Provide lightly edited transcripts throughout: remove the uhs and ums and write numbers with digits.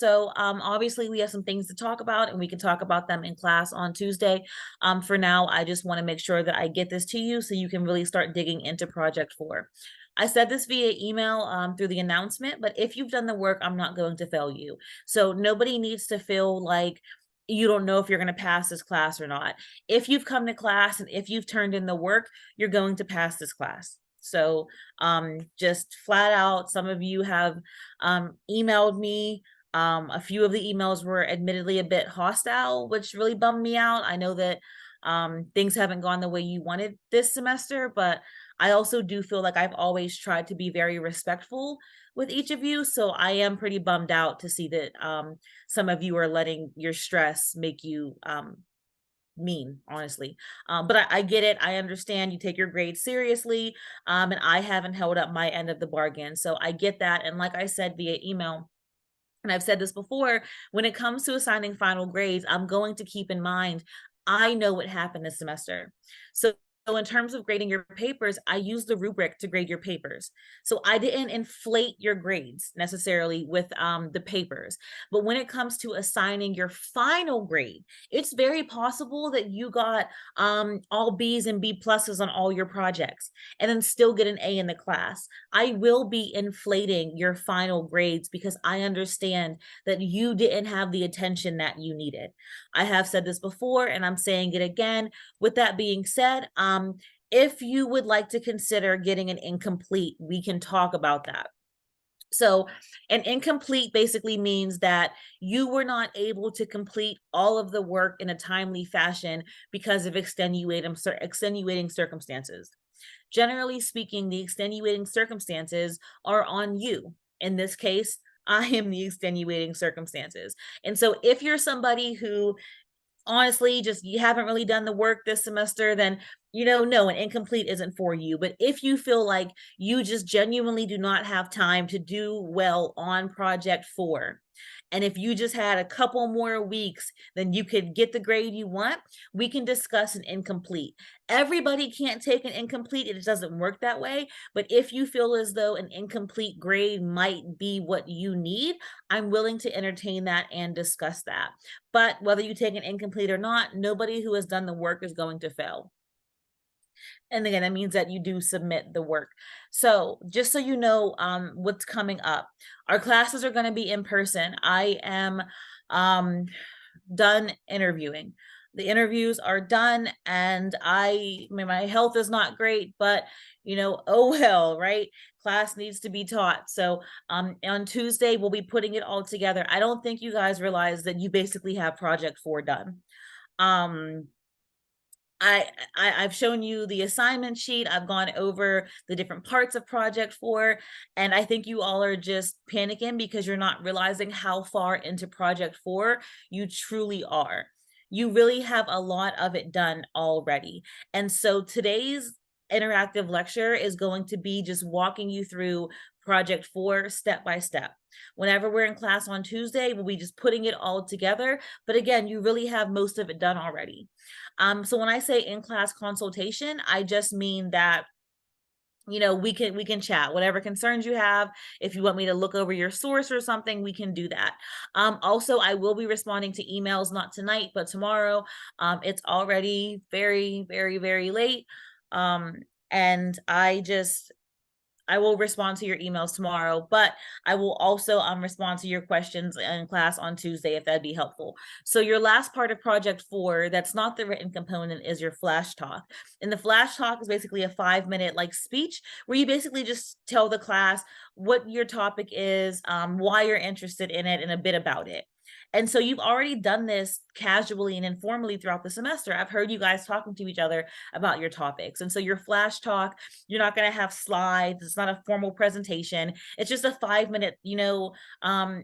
So obviously we have some things to talk about and we can talk about them in class on Tuesday. For now, I just want to make sure that I get this to you so you can really start digging into Project 4. I said this via email through the announcement, but if you've done the work, I'm not going to fail you. So nobody needs to feel like you don't know if you're going to pass this class or not. If you've come to class and if you've turned in the work, you're going to pass this class. So just flat out, some of you have emailed me. A few of the emails were admittedly a bit hostile, which really bummed me out. I know that things haven't gone the way you wanted this semester, but I also do feel like I've always tried to be very respectful with each of you. So I am pretty bummed out to see that some of you are letting your stress make you mean, honestly. But I get it. I understand you take your grades seriously, and I haven't held up my end of the bargain. So I get that. And like I said via email, and I've said this before, when it comes to assigning final grades, I'm going to keep in mind, I know what happened this semester. So in terms of grading your papers, I use the rubric to grade your papers. So I didn't inflate your grades necessarily with the papers. But when it comes to assigning your final grade, it's very possible that you got all B's and B pluses on all your projects and then still get an A in the class. I will be inflating your final grades because I understand that you didn't have the attention that you needed. I have said this before and I'm saying it again. With that being said, if you would like to consider getting an incomplete, we can talk about that. So an incomplete basically means that you were not able to complete all of the work in a timely fashion because of extenuating circumstances. Generally speaking, the extenuating circumstances are on you. In this case, I am the extenuating circumstances. And so if you're somebody who honestly just you haven't really done the work this semester, then no, an incomplete isn't for you. But if you feel like you just genuinely do not have time to do well on project 4, and if you just had a couple more weeks, then you could get the grade you want, we can discuss an incomplete. Everybody can't take an incomplete, it doesn't work that way. But if you feel as though an incomplete grade might be what you need, I'm willing to entertain that and discuss that. But whether you take an incomplete or not, nobody who has done the work is going to fail. And again, that means that you do submit the work. So just so you know what's coming up, our classes are going to be in person. I am done interviewing. The interviews are done and I mean, my health is not great, but oh well, right? Class needs to be taught. So on Tuesday, we'll be putting it all together. I don't think you guys realize that you basically have project 4 done. Um, I've shown you the assignment sheet. I've gone over the different parts of project 4, and I think you all are just panicking because you're not realizing how far into project 4 you truly are. You really have a lot of it done already. And so today's interactive lecture is going to be just walking you through project 4 step by step. Whenever we're in class on Tuesday, we'll be just putting it all together. But again, you really have most of it done already. So when I say in-class consultation, I just mean that we can chat whatever concerns you have. If you want me to look over your source or something, we can do that. Also, I will be responding to emails, not tonight but tomorrow. It's already very, very, very late, and I will respond to your emails tomorrow, but I will also respond to your questions in class on Tuesday if that'd be helpful. So your last part of project 4, that's not the written component, is your flash talk. And the flash talk is basically a 5-minute speech where you basically just tell the class what your topic is, why you're interested in it, and a bit about it. And so you've already done this casually and informally throughout the semester. I've heard you guys talking to each other about your topics. And so your flash talk, you're not going to have slides. It's not a formal presentation. It's just a 5-minute,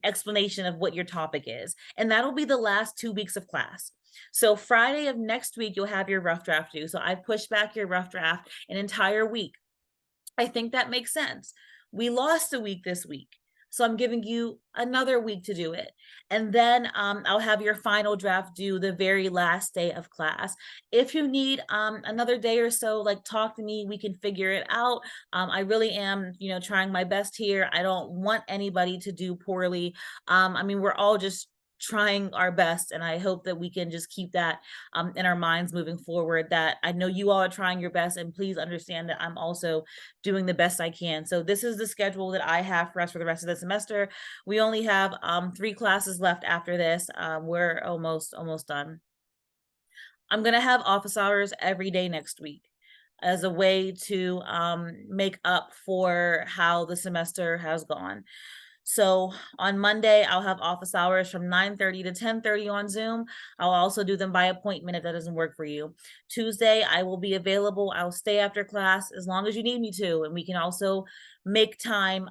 explanation of what your topic is. And that'll be the last 2 weeks of class. So Friday of next week, you'll have your rough draft due. So I've pushed back your rough draft an entire week. I think that makes sense. We lost a week this week. So I'm giving you another week to do it. And then I'll have your final draft due the very last day of class. If you need another day or so, like talk to me, we can figure it out. I really am, trying my best here. I don't want anybody to do poorly. I mean, we're all just trying our best, and I hope that we can just keep that in our minds moving forward, that I know you all are trying your best, and please understand that I'm also doing the best I can. So this is the schedule that I have for us for the rest of the semester. We only have 3 classes left after this. We're almost done. I'm going to have office hours every day next week as a way to make up for how the semester has gone. So on Monday, I'll have office hours from 9:30 to 10:30 on Zoom. I'll also do them by appointment if that doesn't work for you. Tuesday, I will be available. I'll stay after class as long as you need me to, and we can also make time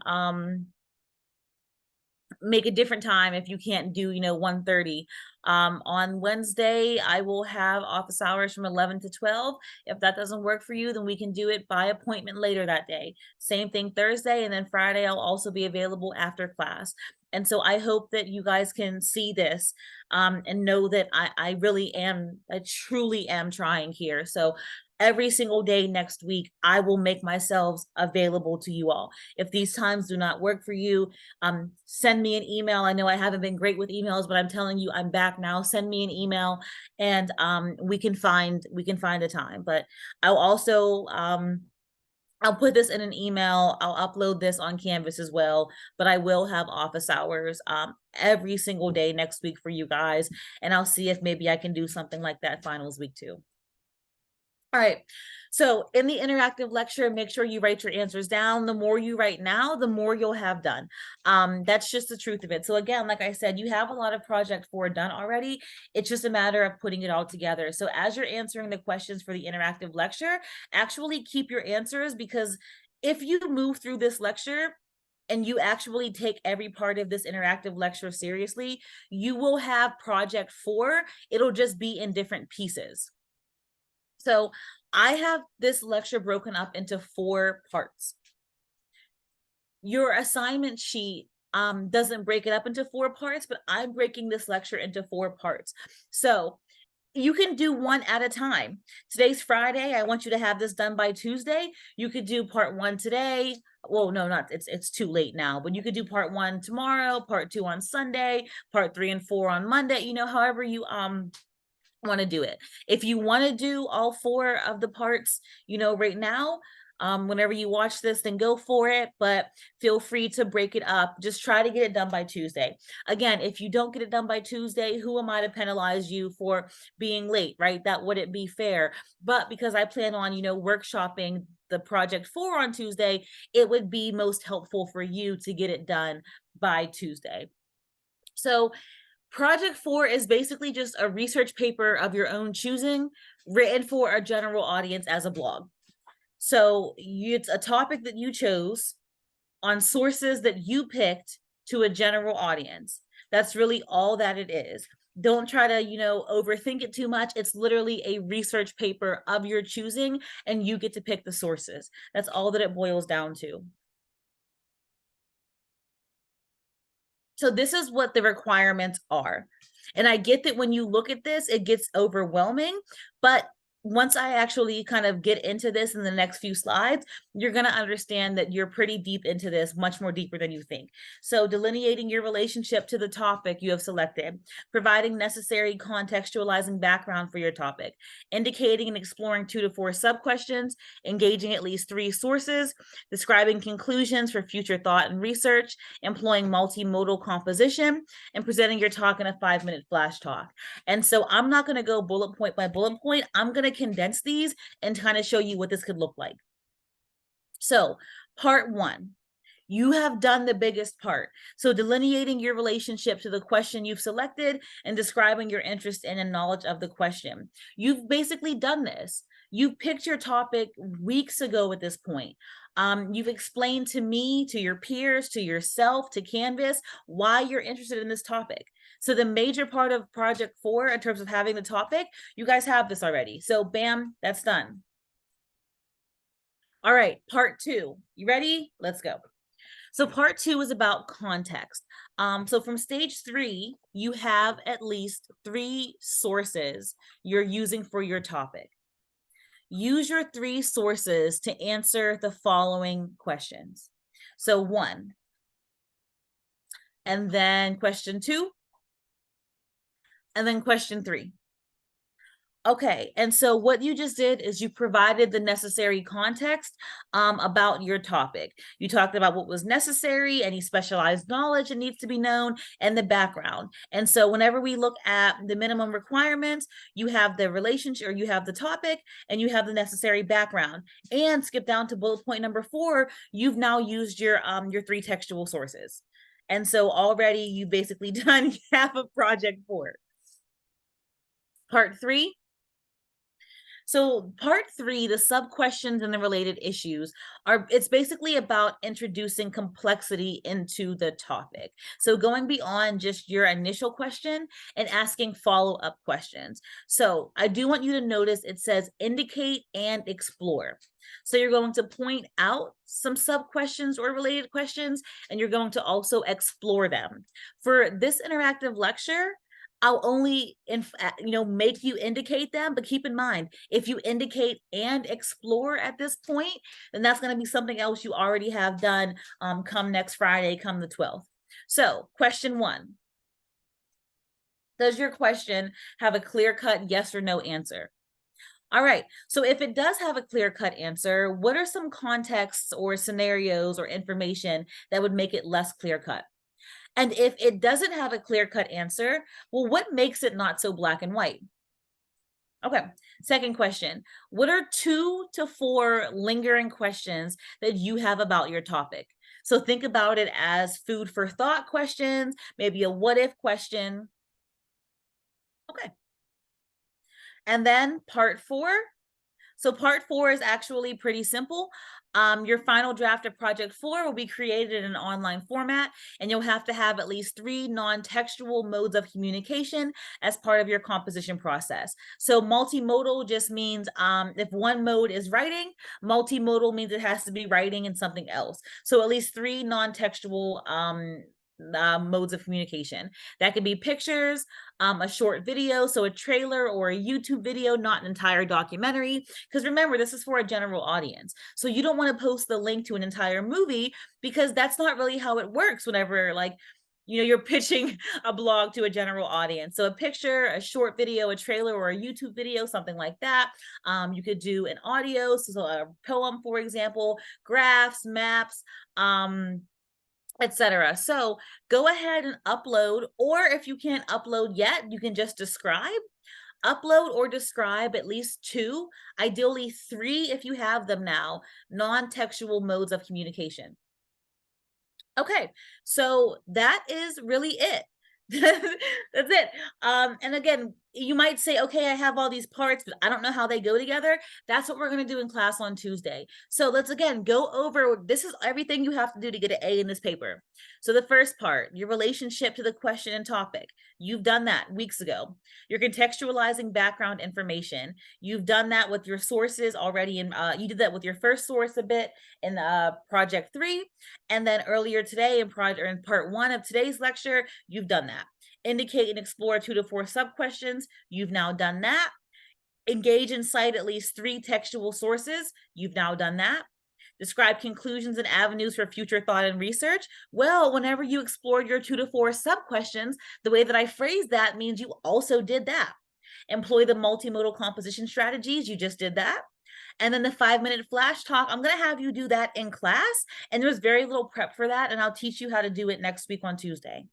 make a different time if you can't do 1:30. On Wednesday I will have office hours from 11 to 12. If that doesn't work for you, then we can do it by appointment later that day. Same thing Thursday, and then Friday I'll also be available after class. And so I hope that you guys can see this and know that I truly am trying here. So every single day next week, I will make myself available to you all. If these times do not work for you, send me an email. I know I haven't been great with emails, but I'm telling you, I'm back now. Send me an email, and we can find a time. But I'll also I'll put this in an email. I'll upload this on Canvas as well, but I will have office hours every single day next week for you guys, and I'll see if maybe I can do something like that finals week too. All right. So in the interactive lecture, make sure you write your answers down. The more you write now, the more you'll have done. That's just the truth of it. So again, like I said, you have a lot of project 4 done already. It's just a matter of putting it all together. So as you're answering the questions for the interactive lecture, actually keep your answers, because if you move through this lecture and you actually take every part of this interactive lecture seriously, you will have project 4. It'll just be in different pieces. So I have this lecture broken up into 4 parts. Your assignment sheet doesn't break it up into 4 parts, but I'm breaking this lecture into 4 parts. So you can do one at a time. Today's Friday. I want you to have this done by Tuesday. You could do part 1 today. Well, no, not it's too late now, but you could do part 1 tomorrow, part 2 on Sunday, part 3 and 4 on Monday, however you want to do it. If you want to do all 4 of the parts, right now, whenever you watch this, then go for it, but feel free to break it up. Just try to get it done by Tuesday. Again, if you don't get it done by Tuesday, who am I to penalize you for being late, right? That wouldn't be fair. But because I plan on, workshopping the project 4 on Tuesday, it would be most helpful for you to get it done by Tuesday. So Project 4 is basically just a research paper of your own choosing, written for a general audience as a blog. So it's a topic that you chose on sources that you picked to a general audience. That's really all that it is. Don't try to, overthink it too much. It's literally a research paper of your choosing, and you get to pick the sources. That's all that it boils down to. So this is what the requirements are. And I get that when you look at this, it gets overwhelming, but once I actually kind of get into this in the next few slides, you're going to understand that you're pretty deep into this, much more deeper than you think. So delineating your relationship to the topic you have selected, providing necessary contextualizing background for your topic, indicating and exploring 2 to 4 sub-questions, engaging at least 3 sources, describing conclusions for future thought and research, employing multimodal composition, and presenting your talk in a 5-minute flash talk. And so I'm not going to go bullet point by bullet point. I'm going to condense these and kind of show you what this could look like. So part 1, you have done the biggest part. So delineating your relationship to the question you've selected and describing your interest in and knowledge of the question. You've basically done this. You picked your topic weeks ago at this point. You've explained to me, to your peers, to yourself, to Canvas, why you're interested in this topic. So the major part of project 4 in terms of having the topic, you guys have this already. So bam, that's done. All right, part 2. You ready? Let's go. So part 2 is about context. So from stage 3, you have at least 3 sources you're using for your topic. Use your 3 sources to answer the following questions. So 1, and then question 2, and then question 3. Okay, and so what you just did is you provided the necessary context about your topic. You talked about what was necessary, any specialized knowledge that needs to be known, and the background. And so whenever we look at the minimum requirements, you have the relationship, or you have the topic, and you have the necessary background. And skip down to bullet point number 4, you've now used your 3 textual sources. And so already you basically done half of project 4. Part 3. So part 3, the sub questions and the related issues it's basically about introducing complexity into the topic. So going beyond just your initial question and asking follow-up questions. So I do want you to notice it says indicate and explore. So you're going to point out some sub questions or related questions, and you're going to also explore them. For this interactive lecture, I'll only make you indicate them, but keep in mind, if you indicate and explore at this point, then that's going to be something else you already have done come next Friday, come the 12th. So question 1, does your question have a clear-cut yes or no answer? All right, so if it does have a clear-cut answer, what are some contexts or scenarios or information that would make it less clear-cut? And if it doesn't have a clear-cut answer, well, what makes it not so black and white? Okay, second question. What are 2 to 4 lingering questions that you have about your topic? So think about it as food for thought questions, maybe a what if question. Okay. And then part 4. So part 4 is actually pretty simple. Your final draft of project 4 will be created in an online format, and you'll have to have at least 3 non-textual modes of communication as part of your composition process. So multimodal just means if one mode is writing, multimodal means it has to be writing and something else. So at least 3 non-textual modes of communication. That could be pictures, a short video, so a trailer or a YouTube video, not an entire documentary. Because remember, this is for a general audience. So you don't want to post the link to an entire movie, because that's not really how it works whenever you're pitching a blog to a general audience. So a picture, a short video, a trailer, or a YouTube video, something like that. You could do an audio, so a poem, for example, graphs, maps, etc. So go ahead and upload, or if you can't upload yet, you can just describe. Upload or describe at least 2, ideally 3 if you have them now, non-textual modes of communication. Okay, so that is really it. That's it. And again, you might say, okay, I have all these parts, but I don't know how they go together. That's what we're going to do in class on Tuesday. So let's again go over, this is everything you have to do to get an A in this paper. So the first part, your relationship to the question and topic. You've done that weeks ago. You're contextualizing background information. You've done that with your sources already. You did that with your first source a bit in project 3. And then earlier today in part 1 of today's lecture, you've done that. Indicate and explore 2 to 4 sub-questions. You've now done that. Engage and cite at least 3 textual sources. You've now done that. Describe conclusions and avenues for future thought and research. Well, whenever you explored your 2 to 4 sub-questions, the way that I phrased that means you also did that. Employ the multimodal composition strategies. You just did that. And then the 5-minute flash talk, I'm going to have you do that in class. And there's very little prep for that. And I'll teach you how to do it next week on Tuesday.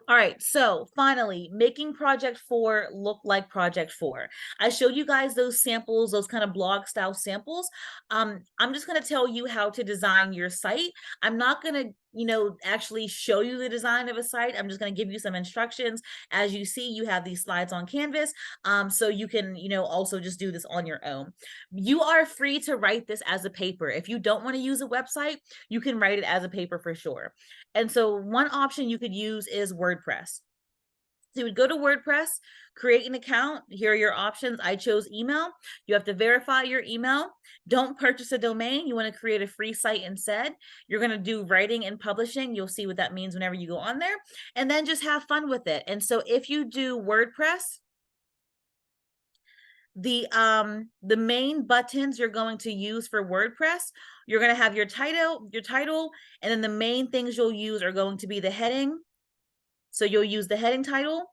All right, so finally, making project 4 look like project 4. I showed you guys those samples, those kind of blog style samples. I'm just going to tell you how to design your site. I'm not going to actually show you the design of a site. I'm just going to give you some instructions. As you see, you have these slides on Canvas, so you can also just do this on your own. You are free to write this as a paper. If you don't want to use a website, you can write it as a paper for sure. And so one option you could use is WordPress. So you would go to WordPress, create an account. Here are your options. I chose email. You have to verify your email. Don't purchase a domain. You want to create a free site instead. You're going to do writing and publishing. You'll see what that means whenever you go on there, and then just have fun with it. And so if you do WordPress, the main buttons you're going to use for WordPress, you're going to have your title, and then the main things you'll use are going to be the heading. So you'll use the heading title,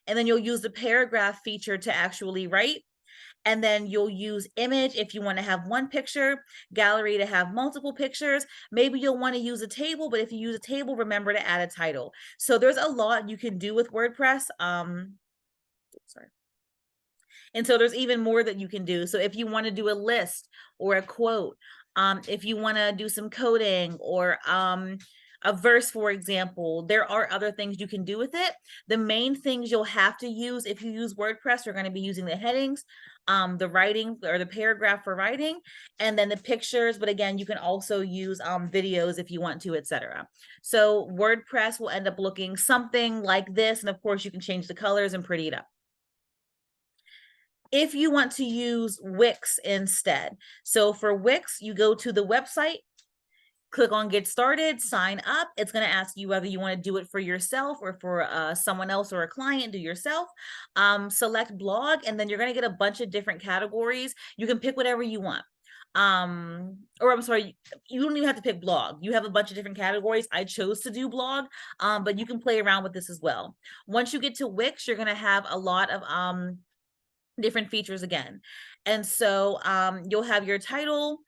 and then you'll use the paragraph feature to actually write. And then you'll use image if you want to have one picture, gallery to have multiple pictures. Maybe you'll want to use a table, but if you use a table, remember to add a title. So there's a lot you can do with WordPress. Sorry. And so there's even more that you can do. So if you want to do a list or a quote, if you want to do some coding or a verse, for example, there are other things you can do with it. The main things you'll have to use if you use WordPress, you're going to be using the headings, the writing or the paragraph for writing, and then the pictures. But again, you can also use videos if you want to, etc. So WordPress will end up looking something like this. And of course, you can change the colors and pretty it up. If you want to use Wix instead, so for Wix, you go to the website, click on get started, sign up. It's going to ask you whether you want to do it for yourself or for someone else or a client. Do yourself. Select blog, and then you're going to get a bunch of different categories. You can pick whatever you want. Or I'm sorry, you don't even have to pick blog. You have a bunch of different categories. I chose to do blog, but you can play around with this as well. Once you get to Wix, you're going to have a lot of different features again. And so you'll have your title,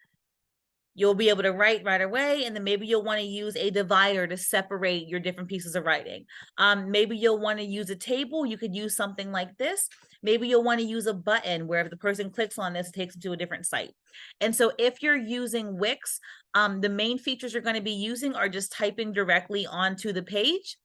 you'll be able to write right away, and then maybe you'll want to use a divider to separate your different pieces of writing. Maybe you'll want to use a table. You could use something like this. Maybe you'll want to use a button where if the person clicks on this, it takes them to a different site. And so if you're using Wix, the main features you're going to be using are just typing directly onto the page.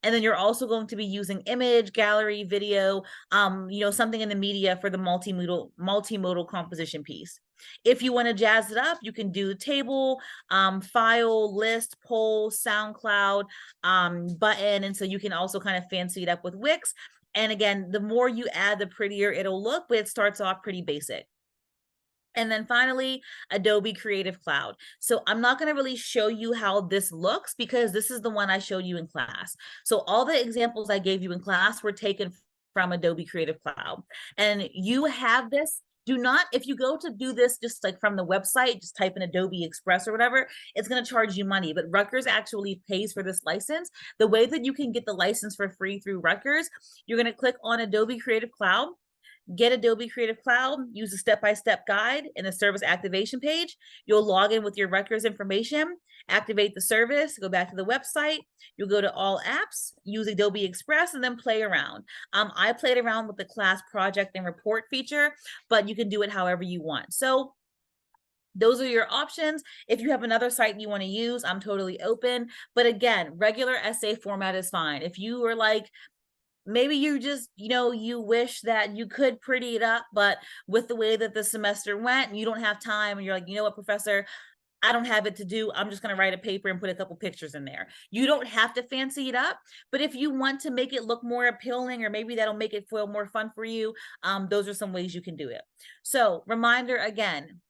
And then you're also going to be using image, gallery, video, something in the media for the multimodal composition piece. If you want to jazz it up, you can do table, file, list, poll, SoundCloud, button. And so you can also kind of fancy it up with Wix. And again, the more you add, the prettier it'll look, but it starts off pretty basic. And then finally, Adobe Creative Cloud. So I'm not going to really show you how this looks because this is the one I showed you in class. So all the examples I gave you in class were taken from Adobe Creative Cloud. And you have this. Do not, if you go to do this just like from the website, just type in Adobe Express or whatever, it's going to charge you money. But Rutgers actually pays for this license. The way that you can get the license for free through Rutgers, you're going to click on Adobe Creative Cloud. Get Adobe Creative Cloud, use a step-by-step guide in the service activation page. You'll log in with your Rutgers information, activate the service, go back to the website. You'll go to all apps, use Adobe Express, and then play around. I played around with the class project and report feature, but you can do it however you want. So those are your options. If you have another site you want to use, I'm totally open. But again, regular essay format is fine. If you are like, maybe you just, you wish that you could pretty it up, but with the way that the semester went, you don't have time, and you're like, you know what, professor, I don't have it to do. I'm just going to write a paper and put a couple pictures in there. You don't have to fancy it up, but if you want to make it look more appealing, or maybe that'll make it feel more fun for you, those are some ways you can do it. So reminder again,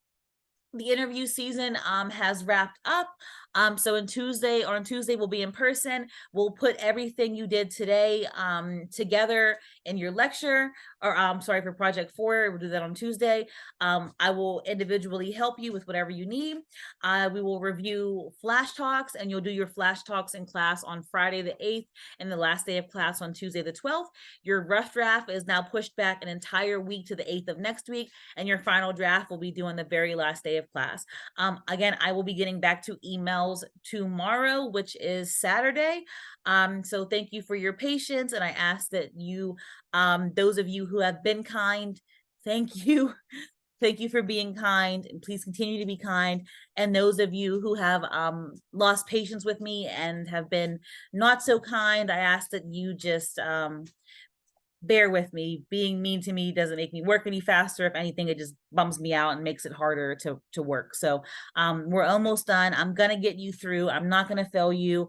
the interview season has wrapped up. So on Tuesday we'll be in person. We'll put everything you did today together in your lecture, or for project 4. We'll do that on Tuesday. I will individually help you with whatever you need. We will review flash talks, and you'll do your flash talks in class on Friday the 8th and the last day of class on Tuesday the 12th. Your rough draft is now pushed back an entire week to the 8th of next week, and your final draft will be due on the very last day of class. Again, I will be getting back to emails tomorrow, which is Saturday. So thank you for your patience, and I ask that you, those of you who have been kind, thank you. Thank you for being kind, and please continue to be kind. And those of you who have lost patience with me and have been not so kind, I ask that you just bear with me. Being mean to me doesn't make me work any faster. If anything, it just bums me out and makes it harder to work. So we're almost done. I'm going to get you through. I'm not going to fail you.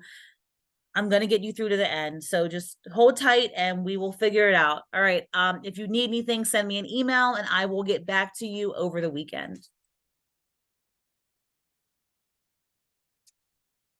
I'm gonna get you through to the end. So just hold tight and we will figure it out. All right. If you need anything, send me an email and I will get back to you over the weekend.